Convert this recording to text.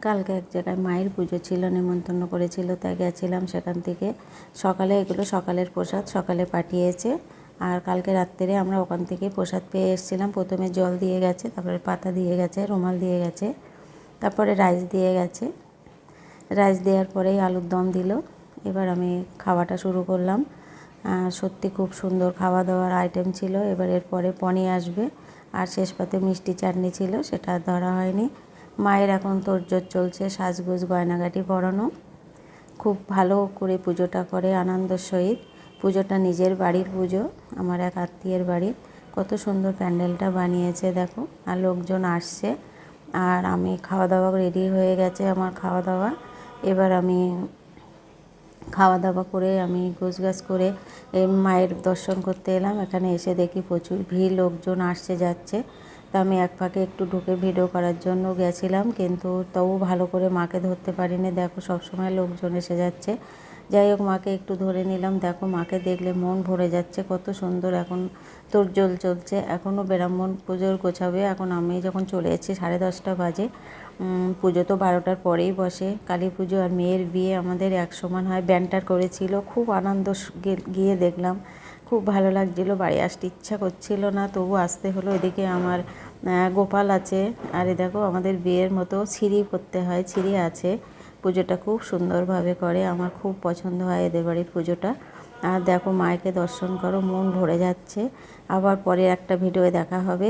কালকে এক জায়গায় মায়ের পুজো ছিল, নেমন্তন্ন করেছিল, তাই গেছিলাম। সেখান থেকে সকালে এগুলো সকালের প্রসাদ সকালে পাঠিয়েছে। আর কালকে রাত্রে আমরা ওখান থেকে প্রসাদ পেয়ে এসেছিলাম। প্রথমে জল দিয়ে গেছে, তারপরে পাতা দিয়ে গেছে, রুমাল দিয়ে গেছে, তারপরে রাইস দিয়ে গেছে। রাইস দেওয়ার পরেই আলুর দম দিল। এবার আমি খাওয়াটা শুরু করলাম। সত্যি খুব সুন্দর খাওয়া দাওয়ার আইটেম ছিল। এবার এরপরে পনির আসবে, আর শেষ পাতে মিষ্টি চাটনি ছিল, সেটা ধরা হয়নি। মায়ের এখন তোড়জোড় চলছে, সাজগোজ গয়নাগাটি পরানো। খুব ভালো করে পুজোটা করে আনন্দের সহিত। পুজোটা নিজের বাড়ির পুজো, আমার এক আত্মীয়ের বাড়ির। কত সুন্দর প্যান্ডেলটা বানিয়েছে দেখো, আর লোকজন আসছে। আর আমি খাওয়া দাওয়া রেডি হয়ে গেছে আমার খাওয়া দাওয়া। এবার আমি খাওয়া দাওয়া করে আমি গোছগাছ করে মায়ের দর্শন করতে এলাম। এখানে এসে দেখি প্রচুর ভিড়, লোকজন আসছে যাচ্ছে। তা আমি এক ফাঁকে একটু ঢুকে ভিডিও করার জন্য গেছিলাম, কিন্তু তবু ভালো করে মাকে ধরতে পারিনি। দেখো সবসময় লোকজন এসে যাচ্ছে। যাই হোক, মাকে একটু ধরে নিলাম। দেখো মাকে দেখলে মন ভরে যাচ্ছে, কত সুন্দর। এখন তোড়জোড় চলছে, এখনও ব্রাহ্মণ পুজোর গোছাবে। এখন আমি যখন চলে এসেছি 10:30 বাজে। পুজো তো 12টার পরেই বসে। কালী পুজো আর মেয়ের বিয়ে আমাদের এক সমান হয়। ব্যান্ডটা করেছিল, খুব আনন্দ। গিয়ে দেখলাম, খুব ভালো লাগছিলো। বাড়ি আসতে ইচ্ছা করছিল না, তবু আসতে হলো। এদিকে আমার গোপাল আছে। আর এ দেখো আমাদের বিয়ের মতো সিঁড়ি করতে হয়, সিঁড়ি আছে। পুজোটা খুব সুন্দরভাবে করে, আমার খুব পছন্দ হয় এদের বাড়ির পুজোটা। আর দেখো মায়েকে দর্শন করো, মন ভরে যাচ্ছে। আবার পরে একটা ভিডিও দেখা হবে।